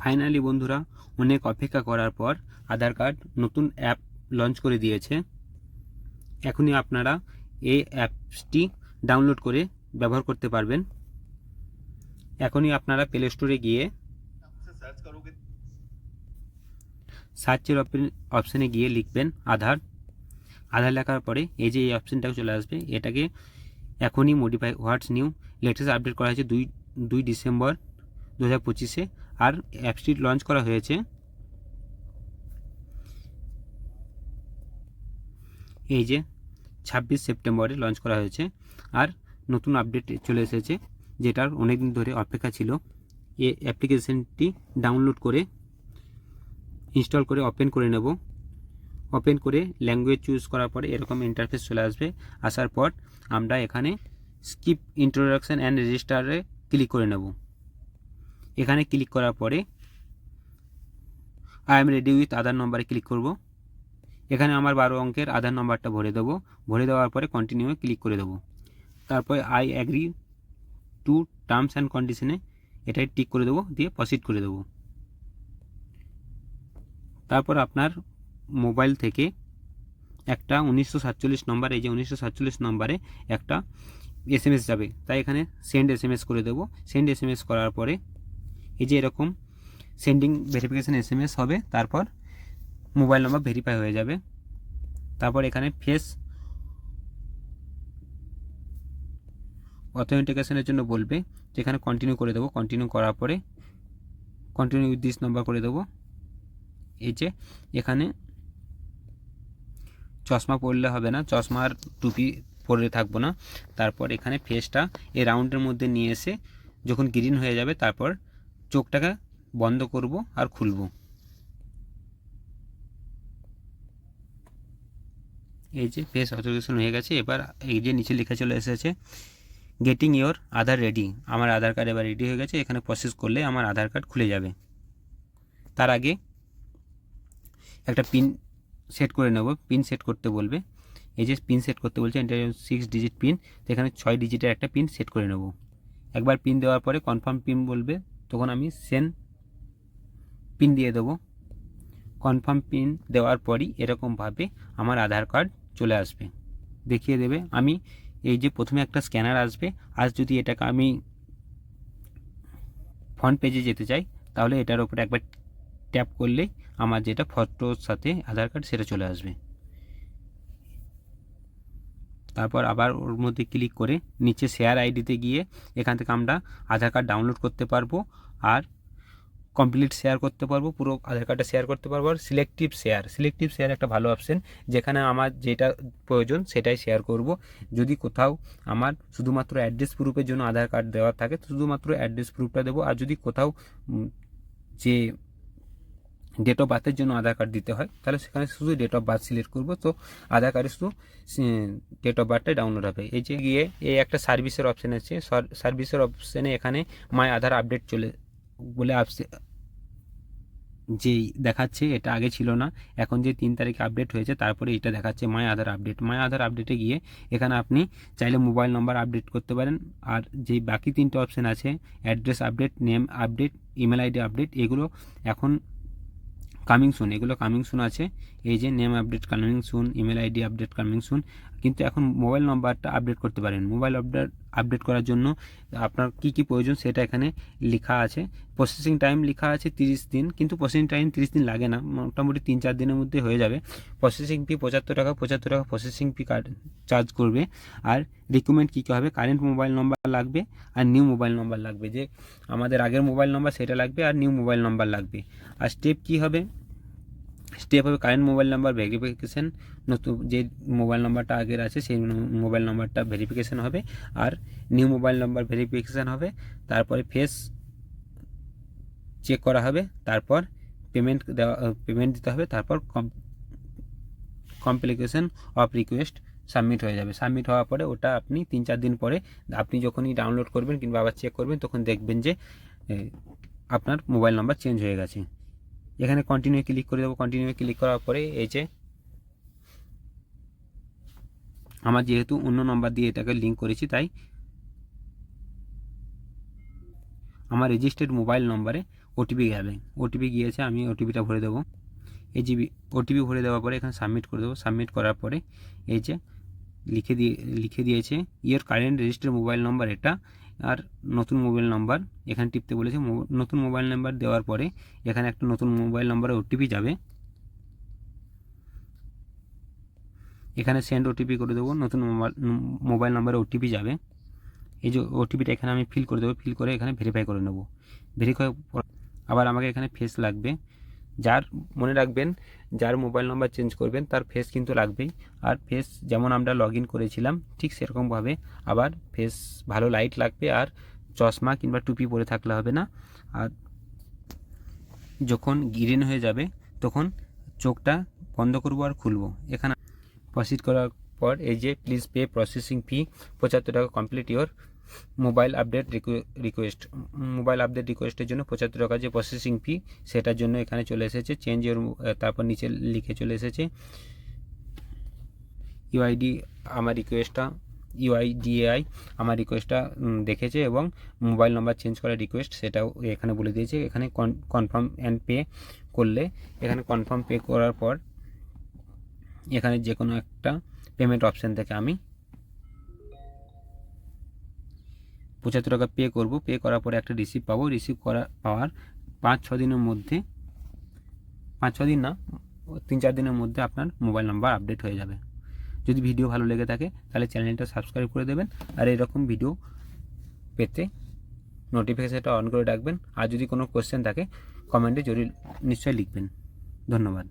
Finally বন্ধুরা, অনেক অপেক্ষা করার পর আধার কার্ড নতুন অ্যাপ লঞ্চ করে দিয়েছে। এখনই আপনারা এই অ্যাপসটি ডাউনলোড করে ব্যবহার করতে পারবেন। এখনই আপনারা প্লে স্টোরে গিয়ে সার্চের অপশানে গিয়ে লিখবেন আধার লেখার পরে এই যে এই অপশানটা চলে আসবে। এটাকে এখনই modify what's new latest update করা হয়েছে 2 ডিসেম্বর 2025-এ। আর অ্যাপসটি লঞ্চ করা হয়েছে এই যে 26 সেপ্টেম্বরে লঞ্চ করা হয়েছে। আর নতুন আপডেট চলে এসেছে, যেটার অনেক দিন ধরে অপেক্ষা ছিল। এই অ্যাপ্লিকেশনটি ডাউনলোড করে ইনস্টল করে ওপেন করে নেব। ওপেন করে ল্যাঙ্গুয়েজ চুজ করার পরে এরকম ইন্টারফেস চলে আসবে। আসার পর আমরা এখানে স্কিপ ইন্ট্রোডাকশন অ্যান্ড রেজিস্টারে ক্লিক করে নেব। এখানে ক্লিক করার পরে আই এম রেডি উইথ আধার নম্বরে ক্লিক করব। এখানে আমার 12 অঙ্কের আধার নম্বরটা ভরে দেবো। ভরে দেওয়ার পরে কন্টিনিউয়ে ক্লিক করে দেবো। তারপরে I agree to terms and কন্ডিশনে এটাই টিক করে দেবো, দিয়ে প্রসিড করে দেবো। তারপর আপনার মোবাইল থেকে একটা 1947 নম্বর, এই যে 1947 নম্বরে একটা SMS যাবে, তাই এখানে সেন্ড SMS করে দেবো। সেন্ড SMS করার পরে এই যে এরকম সেন্ডিং ভেরিফিকেশান SMS হবে। তারপর মোবাইল নম্বর ভেরিফাই হয়ে যাবে। তারপর এখানে ফেস অথেন্টিকেশনের জন্য বলবে, যেখানে কন্টিনিউ করে দেবো। কন্টিনিউ করার পরে কন্টিনিউ উইথ দিস নাম্বার করে দেবো। এই যে এখানে চশমা পরলে হবে না, চশমার টুপি পরে থাকবো না। তারপর এখানে ফেসটা এই রাউন্ডের মধ্যে নিয়ে এসে যখন গ্রিন হয়ে যাবে, তারপর চোখটাকে বন্ধ করব আর খুলব। এই যে ফেস অথেন্টিকেশন হয়ে গেছে। এবার এই যে নিচে লেখা চলে এসেছে গেটিং ইয়োর আধার রেডি। আমার আধার কার্ড এবার রেডি হয়ে গেছে। এখানে প্রসেস করলে আমার আধার কার্ড খুলে যাবে। তার আগে একটা পিন সেট করে নেব। পিন সেট করতে বলবে, এই যে পিন সেট করতে বলছে, এটা 6 ডিজিট পিন। তো এখানে 6 ডিজিটের একটা পিন সেট করে নেব। একবার পিন দেওয়ার পরে কনফার্ম পিন বলবে, তখন আমি সেন্ড পিন দিয়ে দেবো। কনফার্ম পিন দেওয়ার পরই এরকমভাবে আমার আধার কার্ড চলে আসবে, দেখিয়ে দেবে। আমি এই যে প্রথমে একটা স্ক্যানার আসবে। আজ যদি এটাকে আমি ফ্রন্ট পেজে যেতে চাই, তাহলে এটার উপরে একবার ট্যাপ করলেই আমার যেটা ফটোর সাথে আধার কার্ড সেটা চলে আসবে। তারপর আবার ওর মধ্যে ক্লিক করে নিচে শেয়ার আইডিতে গিয়ে এখান থেকে আমরা আধার কার্ড ডাউনলোড করতে পারবো আর কমপ্লিট শেয়ার করতে পারবো, পুরো আধার কার্ডটা শেয়ার করতে পারবো। আর সিলেক্টিভ শেয়ার একটা ভালো অপশন, যেখানে আমার যেটা প্রয়োজন সেটাই শেয়ার করব। যদি কোথাও আমার শুধুমাত্র অ্যাড্রেস প্রুফের জন্য আধার কার্ড দেওয়া থাকে, শুধুমাত্র অ্যাড্রেস প্রুফটা দেবো। আর যদি কোথাও যে ডেট অফ বার্থের জন্য আধার কার্ড দিতে হয়, তাহলে সেখানে শুধু ডেট অফ বার্থ সিলেক্ট করবো। তো আধার কার্ডে শুধু ডেট অফ বার্থটাই ডাউনলোড হবে। এই যে গিয়ে এই একটা সার্ভিসের অপশান আছে। সার্ভিসের অপশানে এখানে মাই আধার আপডেট চলে বলে যেই দেখাচ্ছে, এটা আগে ছিল না। এখন যে 3 তারিখে আপডেট হয়েছে, তারপরে এটা দেখাচ্ছে মাই আধার আপডেট। মাই আধার আপডেটে গিয়ে এখানে আপনি চাইলে মোবাইল নাম্বার আপডেট করতে পারেন। আর যেই বাকি 3টে অপশান আছে, address update, name update, email ID update, এগুলো এখন কামিং সুন, এগুলো কামিং সুন আছে। এই যে name update coming soon, email ID update coming soon. কিন্তু এখন মোবাইল নাম্বারটা আপডেট করতে পারেন। মোবাইল আপডেট করার জন্য আপনার কি কি প্রয়োজন সেটা এখানে লেখা আছে। প্রসেসিং টাইম লেখা আছে 30 দিন, কিন্তু প্রসেসিং টাইম 30 দিন লাগে না, মোটামুটি 3-4 দিনের মধ্যে হয়ে যাবে। প্রসেসিং ফি 75 টাকা প্রসেসিং ফি চার্জ করবে। আর রিকমেন্ড কী কী হবে, কারেন্ট মোবাইল নাম্বার লাগবে আর নিউ মোবাইল নাম্বার লাগবে। যে আমাদের আগের মোবাইল নাম্বার সেটা লাগবে আর নিউ মোবাইল নাম্বার লাগবে। আর স্টেপ কী হবে, স্টেপ হবে কারেন্ট মোবাইল নাম্বার ভেরিফিকেশান। নতুন যে মোবাইল নাম্বারটা আগের আছে সেই মোবাইল নাম্বারটা ভেরিফিকেশান হবে, আর নিউ মোবাইল নাম্বার ভেরিফিকেশান হবে। তারপরে ফেস চেক করা হবে, তারপর পেমেন্ট দিতে হবে। তারপর কমপ্লিকেশন অফ রিকোয়েস্ট সাবমিট হয়ে যাবে। সাবমিট হওয়ার পরে ওটা আপনি 3-4 দিন পরে আপনি যখনই ডাউনলোড করবেন কিংবা আবার চেক করবেন, তখন দেখবেন যে আপনার মোবাইল নাম্বার চেঞ্জ হয়ে গেছে। এখানে কন্টিনিউ ক্লিক করে দেবো। কন্টিনিউ ক্লিক করার পরে এই যে আমার যেহেতু অন্য নাম্বার দিয়ে এটাকে লিঙ্ক করেছি, তাই আমার রেজিস্টার্ড মোবাইল নম্বরে ওটিপি যাবে, ওটিপি গিয়েছে, আমি ওটিপিটা ভরে দেবো। এই জিবি ওটিপি ভরে দেওয়ার পরে এখানে সাবমিট করে দেবো। সাবমিট করার পরে এই যে লিখে দিয়েছে your current registered mobile number এটা, আর নতুন মোবাইল নাম্বার এখানে টিপতে বলেছে। নতুন মোবাইল নাম্বার দেওয়ার পরে এখানে একটা নতুন মোবাইল নাম্বারে ওটিপি যাবে, এখানে সেন্ড ওটিপি করে দেবো। নতুন মোবাইল নাম্বারে ওটিপি যাবে। এই যে ওটিপিটা এখানে আমি ফিল করে দেবো, ফিল করে এখানে ভেরিফাই করে নেব। ভেরিফাই আবার আমাকে এখানে ফেস লাগবে, যার মনে রাখবেন যার মোবাইল নাম্বার চেঞ্জ করবেন তার ফেস কিন্তু লাগবেই। আর ফেস যেমন আমরা লগ ইন করেছিলাম ঠিক সেরকমভাবে আবার ফেস ভালো লাইট লাগবে, আর চশমা কিংবা টুপি পরে থাকলে হবে না। আর যখন গ্রিন হয়ে যাবে তখন চোখটা বন্ধ করবো আর খুলবো। এখানে প্রসিড করার পর এই যে প্লিজ পে প্রসেসিং ফি 75 টাকা, complete your mobile update request. Mobile update রিকোয়েস্টের জন্য 75 টাকা যে প্রসেসিং ফি সেটার জন্য এখানে চলে এসেছে। চেঞ্জ ইওর, তারপর নিচে লিখে চলে এসেছে ইউআইডি আমার রিকোয়েস্টটা, ইউআইডিএআই আমার রিকোয়েস্টটা দেখেছে এবং মোবাইল নাম্বার চেঞ্জ করার রিকোয়েস্ট সেটাও এখানে বলে দিয়েছে। এখানে কনফার্ম অ্যান্ড পে করলে, এখানে কনফার্ম পে করার পর এখানে যে কোনো একটা পেমেন্ট অপশান থেকে আমি 75 টাকা পে করব। পে করার পরে একটা রিসিভ পাবো। রিসিভ পাওয়ার 5-6 দিনের মধ্যে, 5-6 দিন না, 3-4 দিনের মধ্যে আপনার মোবাইল নাম্বার আপডেট হয়ে যাবে। যদি ভিডিও ভালো লেগে থাকে তাহলে চ্যানেলটা সাবস্ক্রাইব করে দেবেন, আর এরকম ভিডিও পেতে নোটিফিকেশনটা অন করে রাখবেন। আর যদি কোনো কোশ্চেন থাকে কমেন্টে নিশ্চয়ই লিখবেন। ধন্যবাদ।